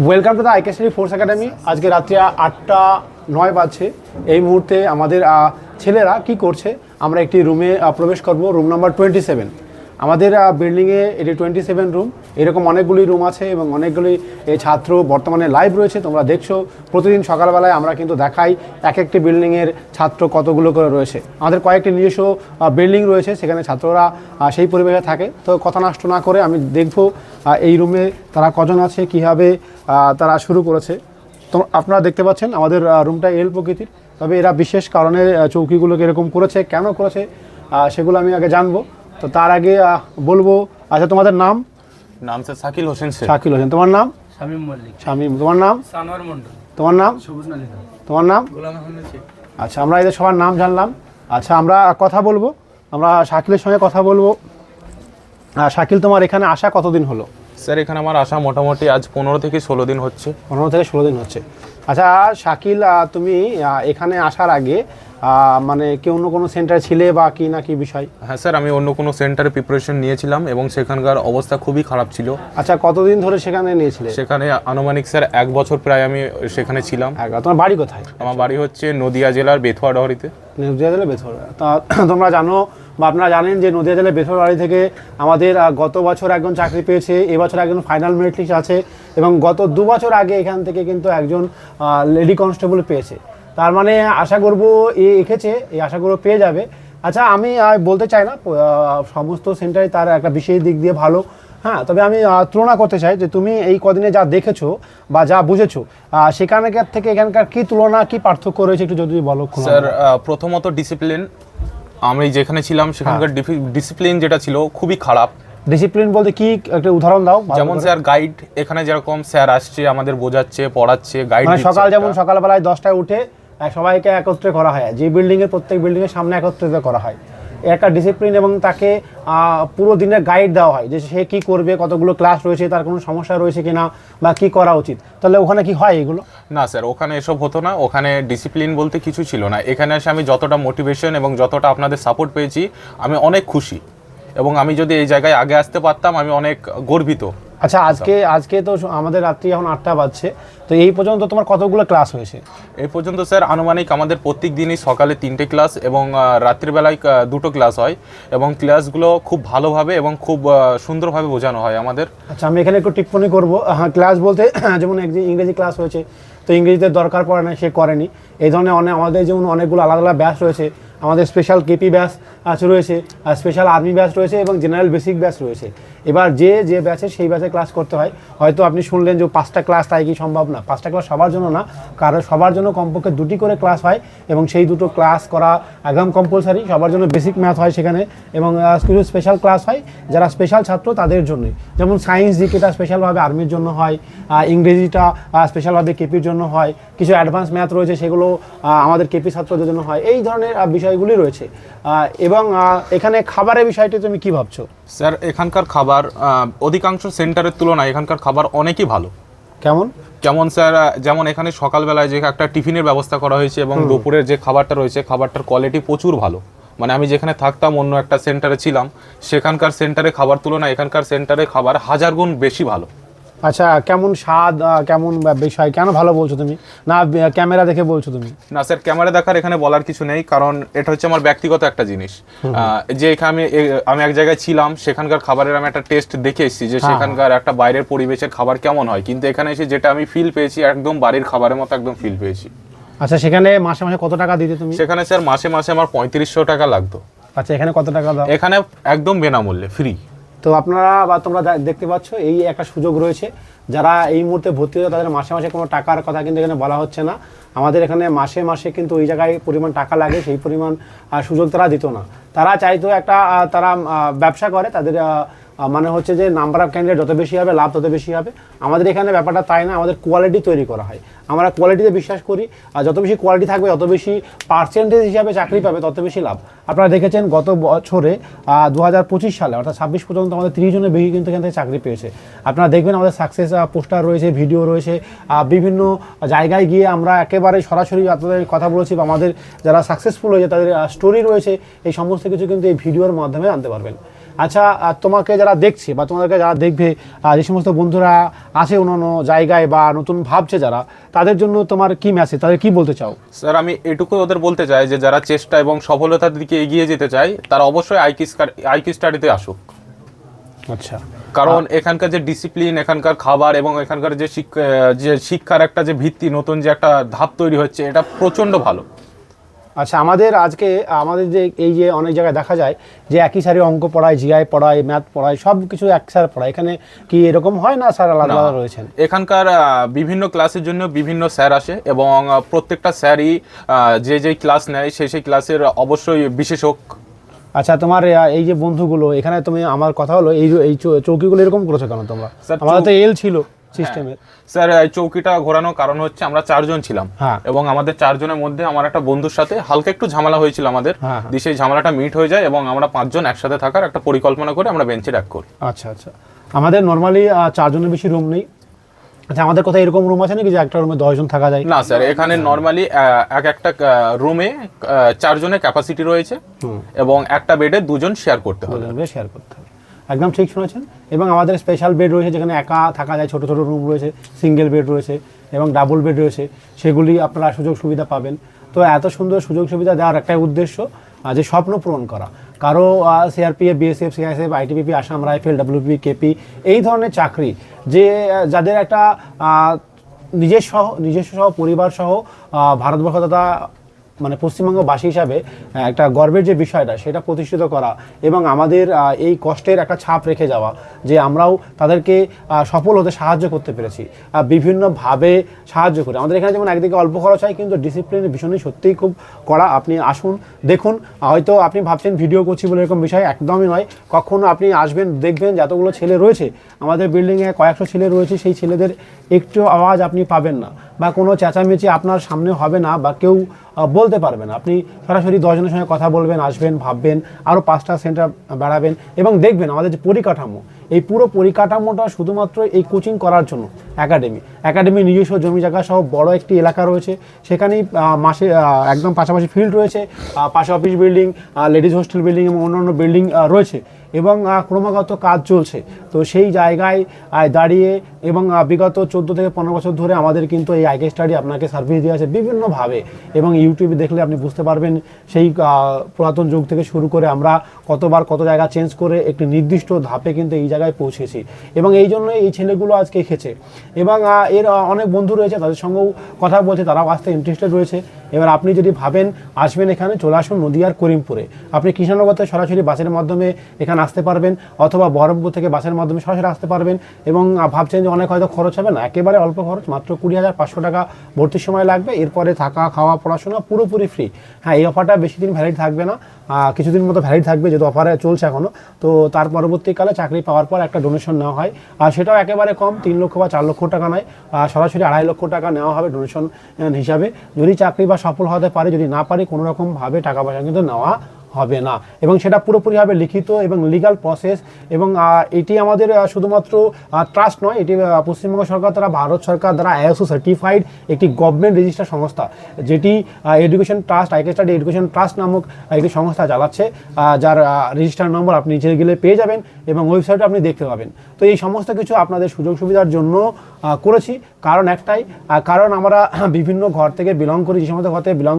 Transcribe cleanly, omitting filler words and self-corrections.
Welcome to the IKSL force academy. আজকে রাত্রি 8:09 বাজছে। এই মুহূর্তে আমাদের ছেলেরা কি করছে, আমরা একটি রুমে প্রবেশ করব, রুম নাম্বার 27। আমাদের বিল্ডিংয়ে এটি 27 রুম। এরকম অনেকগুলি রুম আছে এবং অনেকগুলি ছাত্র বর্তমানে লাইভ রয়েছে। তোমরা দেখছো প্রতিদিন সকালবেলায় আমরা কিন্তু দেখাই এক একটি বিল্ডিংয়ের ছাত্র কতগুলো করে রয়েছে। আমাদের কয়েকটি নিজস্ব বিল্ডিং রয়েছে, সেখানে ছাত্ররা সেই পরিবেশে থাকে। তো কথা নষ্ট না করে আমি দেখব এই রুমে তারা কজন আছে, কীভাবে তারা শুরু করেছে। তো আপনারা দেখতে পাচ্ছেন আমাদের রুমটা এল প্রকৃতির, তবে এরা বিশেষ কারণে চৌকিগুলোকে এরকম করেছে, কেন করেছে সেগুলো আমি আগে জানবো। তো তার আগে বলবো, আচ্ছা তোমাদের নাম? নাম স্যার শাকিল হোসেন। শাকিল হোসেন। তোমার নাম? শামীম মল্লিক। শামীম। তোমার নাম? সানোয়ার মন্ডল। তোমার নাম? সবুজ নালিদা। তোমার নাম? গোলাম আহমেদ শেখ। আচ্ছা, আমরা এদের সবার নাম জানলাম। আচ্ছা, আমরা কথা বলবো, আমরা শাকিলের সঙ্গে কথা বলবো। শাকিল, তোমার এখানে আসা কতদিন হলো? স্যার এখানে আমার আসা মোটামুটি আজ 15 থেকে 16 দিন হচ্ছে। 15 থেকে 16 দিন হচ্ছে। আচ্ছা শাকিল, তুমি এখানে আসার আগে মানে কি অন্য কোনো সেন্টারে ছিলে বা কি না কি বিষয়? হ্যাঁ স্যার, আমি অন্য কোনো সেন্টারে প্রিপারেশন নিয়েছিলাম এবং সেখানকার অবস্থা খুবই খারাপ ছিল। আচ্ছা, কতদিন ধরে সেখানে নিয়েছিলে? সেখানে আনুমানিক স্যার 1 বছর প্রায় আমি সেখানে ছিলাম। তোমার বাড়ি কোথায়? আমার বাড়ি হচ্ছে নদিয়া জেলার বেথুয়া ডহরিতে। নদিয়া জেলার বেথুয়া। তা তোমরা জানো বা আপনারা জানেন যে নদিয়া জেলার বেথুয়া বাড়ি থেকে আমাদের গত বছর একজন চাকরি পেয়েছে, এবছর একজন ফাইনাল মেরিট লিস্ট আছে এবং গত 2 বছর আগে এখান থেকে কিন্তু একজন লেডি কনস্টেবল পেয়েছে। তার মানে আশা করবো এঁকেছে, এই আশা করবো পেয়ে যাবে। আচ্ছা, আমি বলতে চাই না সমস্ত সেন্টারে তার একটা বিশেষ দিক দিয়ে ভালো, হ্যাঁ, তবে আমি তুলনা করতে চাই যে তুমি এই কদিনে যা দেখেছো বা যা বুঝেছো সেখানকার থেকে এখানকার কি তুলনা, কি পার্থক্য রয়েছে একটু যদি বলো। স্যার প্রথমত ডিসিপ্লিন, আমি যেখানে ছিলাম সেখানকার ডিসিপ্লিন যেটা ছিল খুবই খারাপ। ডিসিপ্লিন বলতে কি, একটা উদাহরণ দাও। যেমন স্যার গাইড, এখানে যেরকম স্যার আসছে আমাদের বোঝাচ্ছে, পড়াচ্ছে, গাইড সকাল যেমন সকালবেলায় 10টায় উঠে সবাইকে একত্রে করা হয়, যে বিল্ডিংয়ের প্রত্যেক বিল্ডিংয়ের সামনে একত্রিত করা হয়, একটা ডিসিপ্লিন, এবং তাকে পুরো দিনের গাইড দেওয়া হয় যে সে কী করবে, কতগুলো ক্লাস রয়েছে, তার কোনো সমস্যা রয়েছে কিনা বা কী করা উচিত। তাহলে ওখানে কি হয় এগুলো? না স্যার, ওখানে এসব হতো না। ওখানে ডিসিপ্লিন বলতে কিছু ছিল না। এখানে এসে আমি যতটা মোটিভেশন এবং যতটা আপনাদের সাপোর্ট পেয়েছি, আমি অনেক খুশি এবং আমি যদি এই জায়গায় আগে আসতে পারতাম আমি অনেক গর্বিত। আচ্ছা, আজকে তো আমাদের রাত্রি এখন 8টা বাজছে, তো এই পর্যন্ত তোমার কতগুলো ক্লাস হয়েছে? এই পর্যন্ত স্যার আনুমানিক আমাদের প্রত্যেক দিনই সকালে 3টে ক্লাস এবং রাত্রিবেলায় 2টো ক্লাস হয় এবং ক্লাসগুলো খুব ভালোভাবে এবং খুব সুন্দরভাবে বোঝানো হয় আমাদের। আচ্ছা, আমি এখানে একটু টিপ্পণী করবো। হ্যাঁ, ক্লাস বলতে যেমন ইংরেজি ক্লাস হয়েছে, তো ইংরেজিতে দরকার পড়ে না, সে করেনি। এই ধরনের আমাদের যেমন অনেকগুলো আলাদা আলাদা ব্যাচ রয়েছে। আমাদের স্পেশাল কেপি ব্যাচ রয়েছে, স্পেশাল আর্মি ব্যাচ রয়েছে এবং জেনারেল বেসিক ব্যাচ রয়েছে। এবার যে ব্যাচে সেই ব্যাচে ক্লাস করতে হয়। হয়তো আপনি শুনলেন যে 5টা ক্লাস, তাই কি সম্ভব না? 5টা ক্লাস সবার জন্য না, কারণ সবার জন্য কমপক্ষে 2টি করে ক্লাস হয় এবং সেই 2টো ক্লাস করা একদম কম্পালসারি। সবার জন্য বেসিক ম্যাথ হয় সেখানে এবং কিছু স্পেশাল ক্লাস হয় যারা স্পেশাল ছাত্র তাদের জন্যই। যেমন সায়েন্স জিকেটা স্পেশালভাবে আর্মির জন্য হয়, ইংরেজিটা স্পেশালভাবে কেপির জন্য হয়, কিছু অ্যাডভান্স ম্যাথ রয়েছে সেগুলো আমাদের কেপি ছাত্রদের জন্য হয়। এই ধরনের বিষয়গুলি রয়েছে। এবং এখানে খাবারের বিষয়টি তুমি কি ভাবছো? স্যার এখানকার খাবার অধিকাংশ সেন্টারের তুলনায় এখানকার খাবার অনেকই ভালো। কেমন স্যার, যেমন এখানে সকালবেলায় যে একটা টিফিনের ব্যবস্থা করা হয়েছে এবং দুপুরের যে খাবারটা রয়েছে, খাবারটার কোয়ালিটি প্রচুর ভালো। মানে আমি যেখানে থাকতাম অন্য একটা সেন্টারে ছিলাম, সেখানকার সেন্টারে খাবার তুলনায় এখানকার সেন্টারে খাবার 1000 গুণ বেশি ভালো। আচ্ছা, কেমন স্বাদ, কেমন বিষয়, কেন ভালো বলছো তুমি? না ক্যামেরা দেখে বলছো তুমি? না স্যার, ক্যামেরা দেখার এখানে বলার কিছু নেই, কারণ এটা হচ্ছে আমার ব্যক্তিগত একটা জিনিস। যে এখানে আমি এক জায়গায় ছিলাম, সেখানকার খাবারের আমি একটা টেস্ট দেখে এসেছি যে সেখানকার একটা বাইরের পরিবেশের খাবার কেমন হয়, কিন্তু এখানে এসে যেটা আমি ফিল পেয়েছি একদম বাড়ির খাবারের মতো একদম ফিল পেয়েছি। আচ্ছা, সেখানে মাসে মাসে কত টাকা দিতে তুমি? সেখানে স্যার মাসে মাসে আমার 3500 টাকা লাগতো। আচ্ছা, এখানে কত টাকা দাও? এখানে একদম বিনামূল্যে, ফ্রি। তো আপনারা বা তোমরা দেখতে পাচ্ছ, এই একটা সুযোগ রয়েছে। যারা এই মুহূর্তে ভর্তি হচ্ছে তাদের মাসে মাসে কোনো টাকার কথা কিন্তু এখানে বলা হচ্ছে না। আমাদের এখানে মাসে মাসে কিন্তু ওই জায়গায় পরিমাণ টাকা লাগে, সেই পরিমাণ সুযোগ তারা দিত না। তারা চাইতো একটা তারা ব্যবসা করে, তাদের মানে হচ্ছে যে নাম্বার অফ ক্যান্ডিডেট যত বেশি হবে লাভ তত বেশি হবে। আমাদের এখানে ব্যাপারটা তাই না, আমাদের কোয়ালিটি তৈরি করা হয়। আমরা কোয়ালিটিতে বিশ্বাস করি, আর যত বেশি কোয়ালিটি থাকবে তত বেশি পার্সেন্টেজ হিসাবে চাকরি পাবে, তত বেশি লাভ। আপনারা দেখেছেন গত বছরে 2025 সালে অর্থাৎ 26 পর্যন্ত আমাদের 30 জনের বেশি কিন্তু এখান থেকে চাকরি পেয়েছে। আপনারা দেখবেন আমাদের সাকসেস পোস্টার রয়েছে, ভিডিও রয়েছে, বিভিন্ন জায়গায় গিয়ে আমরা একেবারে সরাসরি আপনাদের কথা বলেছি বা আমাদের যারা সাকসেসফুল হয়েছে তাদের স্টোরি রয়েছে। এই সমস্ত কিছু কিন্তু এই ভিডিওর মাধ্যমে জানতে পারবেন। আচ্ছা, তোমাকে যারা দেখছে বা তোমাদেরকে যারা দেখবে, যে সমস্ত বন্ধুরা আছে অন্যান্য জায়গায় বা নতুন ভাবছে যারা, তাদের জন্য তোমার কি মেসেজ, তাদের কি বলতে চাও? স্যার আমি এটুকু ওদের বলতে চাই যে যারা চেষ্টা এবং সফলতার দিকে এগিয়ে যেতে চায় তারা অবশ্যই আইকিউ স্টাডিতে আসুক। আচ্ছা, কারণ এখানকার যে ডিসিপ্লিন, এখানকার খাবার এবং এখানকার যে শিক্ষার একটা যে ভিত্তি, নতুন যে একটা ধাপ তৈরি হচ্ছে, এটা প্রচণ্ড ভালো। আচ্ছা, আমাদের যে এই যে অনেক জায়গায় দেখা যায় যে একই স্যারে অঙ্ক পড়ায়, জিআই পড়ায়, ম্যাথ পড়ায়, সব কিছু এক স্যার পড়ায়, এখানে কি এরকম হয় না স্যার আলাদা আলাদা রয়েছেন? এখানকার বিভিন্ন ক্লাসের জন্য বিভিন্ন স্যার আসে এবং প্রত্যেকটা স্যারই যে ক্লাস নেয় সেই ক্লাসের অবশ্যই বিশেষজ্ঞ। আচ্ছা, তোমার এই যে বন্ধুগুলো এখানে, তুমি আমার কথা হলো এই চৌকিগুলো এরকম করেছো কেন তোমরা? স্যার, আমাদের তো এল ছিল সিস্টেমের। স্যার এই চৌকিটা ঘোরানোর কারণ হচ্ছে আমরা 4 জন ছিলাম এবং আমাদের 4 জনের মধ্যে আমার একটা বন্ধুর সাথে হালকা একটু ঝামেলা হয়েছিল আমাদের, সেই ঝামেলাটা মিট হয়ে যায় এবং আমরা 5 জন একসাথে থাকার একটা পরিকল্পনা করে আমরা বেঞ্চে ডাক করি। আচ্ছা আচ্ছা, আমাদের নর্মালি 4 জনের বেশি রুম নেই। আচ্ছা, আমাদের কোথায় এরকম রুম আছে নাকি যে একটা রুমে 10 জন থাকা যায়? না স্যার, এখানে নর্মালি একটা রুমে 4 জনের ক্যাপাসিটি রয়েছে এবং একটা বেডে 2 জন শেয়ার করতে হবে। শেয়ার করতে হবে, একদম ঠিক শুনেছেন। এবং আমাদের স্পেশাল বেড রয়েছে যেখানে একা থাকা যায়, ছোট ছোট রুম রয়েছে, সিঙ্গেল বেড রয়েছে এবং ডাবল বেড রয়েছে, সেগুলি আপনারা সুযোগ সুবিধা পাবেন। তো এত সুন্দর সুযোগ সুবিধা দেওয়ার একটাই উদ্দেশ্য, যে স্বপ্ন পূরণ করা। কারো CRPF, BSF, CISF, ITBP, Assam rifle, WP, KP, এই ধরনের চাকরি, যাদের একটা নিজস্ব সহ পরিবার সহ ভারতবর্ষ তথা মানে পশ্চিমবঙ্গবাসী হিসাবে একটা গর্বের যে বিষয়টা, সেটা প্রতিষ্ঠিত করা এবং আমাদের এই কষ্টের একটা ছাপ রেখে যাওয়া, যে আমরাও তাদেরকে সফল হতে সাহায্য করতে পেরেছি বিভিন্নভাবে সাহায্য করে। আমাদের এখানে যেমন একদিকে অল্প খরচ হয়, কিন্তু ডিসিপ্লিনের ভীষণই সত্যিই খুব কড়া। আপনি আসুন, দেখুন। হয়তো আপনি ভাবছেন ভিডিও করছি বলে এরকম বিষয়, একদমই নয়। কখনো আপনি আসবেন, দেখবেন যতগুলো ছেলে রয়েছে আমাদের বিল্ডিংয়ে, কয়েকশো ছেলে রয়েছে, সেই ছেলেদের একটু আওয়াজ আপনি পাবেন না বা কোনো চেঁচামেচি আপনার সামনে হবে না বা কেউ বলতে পারবেন। আপনি সরাসরি 10 জনের সঙ্গে কথা বলবেন, আসবেন, ভাববেন, আরও 5টা সেন্টার বেড়াবেন এবং দেখবেন আমাদের যে পরিকাঠামো, এই পুরো পরিকাঠামোটা শুধুমাত্র এই কোচিং করার জন্য। একাডেমি নিজস্ব জমি জায়গা সহ বড় একটি এলাকা রয়েছে, সেখানেই মাসে একদম পাশাপাশি ফিল্ড রয়েছে, পাশে office building, ladies hostel building এবং অন্যান্য বিল্ডিং রয়েছে এবং ক্রমাগত কাজ চলছে। তো সেই জায়গায় দাঁড়িয়ে এবং বিগত 14 থেকে 15 বছর ধরে আমাদের কিন্তু এই আইকে স্টাডি আপনাকে সার্ভিস দিয়ে আছে বিভিন্নভাবে, এবং ইউটিউবে দেখলে আপনি বুঝতে পারবেন সেই পুরাতন যুগ থেকে শুরু করে আমরা কতবার কত জায়গা চেঞ্জ করে একটি নির্দিষ্ট ধাপে কিন্তু এই জায়গায় পৌঁছেছি এবং এই জন্য এই ছেলেগুলো আজকে এসেছে এবং এর অনেক বন্ধু রয়েছে, তাদের সঙ্গেও কথা বলছে, তারাও আসতে ইন্টারেস্টেড রয়েছে। এবার আপনি যদি ভাবেন আসবেন এখানে, চলে আসুন নদিয়ার করিমপুরে। আপনি কৃষ্ণনগর থেকে সরাসরি বাসের মাধ্যমে এখানে আসতে পারবেন, অথবা বহরমপুর থেকে বাসের মাধ্যমে সরাসরি আসতে পারবেন। এবং ভাবছেন যে অনেক হয়তো খরচ হবে না, একেবারে অল্প খরচ, মাত্র 20,500 টাকা ভর্তির সময় লাগবে। এরপরে থাকা, খাওয়া, পড়াশোনা পুরোপুরি ফ্রি। হ্যাঁ, এই অফারটা বেশি দিন ভ্যালিড থাকবে না, কিছুদিন মতো ভ্যালিড থাকবে, যেহেতু অফারে চলছে এখনও। তো তার পরবর্তীকালে চাকরি পাওয়ার পর একটা ডোনেশন নেওয়া হয়, আর সেটাও একেবারে কম, 3 লক্ষ বা 4 লক্ষ টাকা নয়, সরাসরি 2.5 লক্ষ টাকা নেওয়া হবে ডোনেশন হিসাবে। যদি চাকরি বা সফল হতে পারে, যদি না পারি কোনো রকমভাবে টাকা পয়সা কিন্তু নেওয়া হবে না, এবং সেটা পুরোপুরিভাবে লিখিত এবং লিগাল প্রসেস। এবং এটি আমাদের শুধুমাত্র ট্রাস্ট নয়, এটি পশ্চিমবঙ্গ সরকার দ্বারা, ভারত সরকার দ্বারা ISO সার্টিফাইড একটি গভর্নমেন্ট রেজিস্টার সংস্থা, যেটি education trust, IK study education trust নামক একটি সংস্থা চালাচ্ছে, যার রেজিস্টার নম্বর আপনি নিচে গেলে পেয়ে যাবেন এবং ওয়েবসাইটে আপনি দেখতে পাবেন। তো এই সমস্ত কিছু আপনাদের সুযোগ সুবিধার জন্য করেছি, কারণ একটাই, কারণ আমরা বিভিন্ন ঘর থেকে বিলং করি, যে সমস্ত ঘর থেকে বিলং